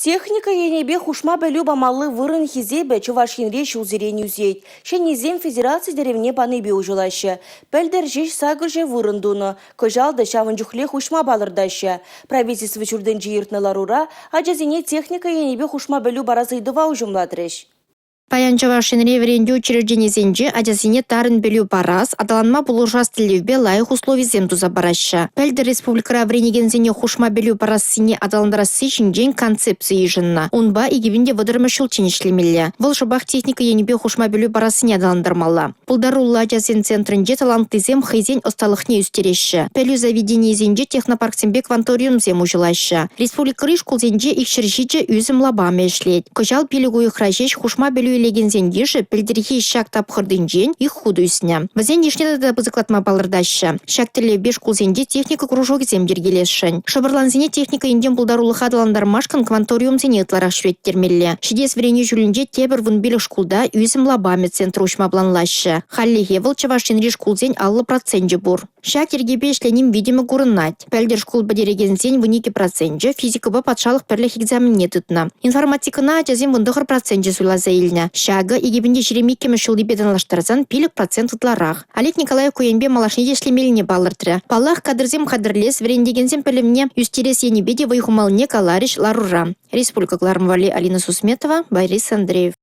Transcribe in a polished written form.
Техника енебе хушма бәлю бамалы вырын хизебе чувашин речь узерению зейт. Шенезем федерации деревне паныбе ужылаще. Пәлдер жеш сагырже вырындуны. Кожалды шавын жүхле хушма балырдаще. Правительство чурден жиыртны ларура, аджазине техника енебе хушма бәлю баразыйдыва ужымладырыш. Паян Чавашин реверенде учреждениесенже аджасине тарын белю барас, аталанма булуржас тилевбе лайық условий земтуза бараща. Пәлді республикара вренегензене хушма белю барас сине аталандарасы шинжен концепции жынна. Унба игивинде выдырмы шулченешлемелі. Выл жабах техника енебе хушма белю барасыне аталандармала. Пулдарулла аджасин центрінде таланттызем хайзен осталықне үстереші. Пәлю заведениесенже технопарксембе кванториум зем ужылаща. Республикары школзенже икшіржиже үзім лабаме эшлет. Кожал пелігу ихражеш хушма белю легензен еші пілдерхи шак тапқырдынжен их худуйсня. Вазен ешнеда да бізіклатма балырдаща. Шак тілі беш кулзенде техника кружок земдергелесшін. Шабырланзене техника инден бұлдарулы хадаландармашкан кванториум зенетларақ шветтермелі. Шидес врене жүлінде тебір вынбелік шкулда үзім лабаме центр ушмабланлаща. Халли хевыл Чавашин реш кулзен аллы проценте бур. Шак ергебе ішленім видимо гурыннать. Пәлдер шкул бадерегензен вынеке проценте, физика ба патшалық перліх экзаменне тытна. Информатикана ажазен вындығыр проценте суйла заилня. Шага егебінде жеремекке мүшілді беданлаштырзан пилік процент ұтларақ. Олег Николаев көйенбе малашне дешлемеліне балыртыры. Паллах кадрзем кадрлес врендегензем пілімне юстерес енебеде вайхумалне калариш ларура. Республика Глармвали Алина Сусметова, Борис Андреев.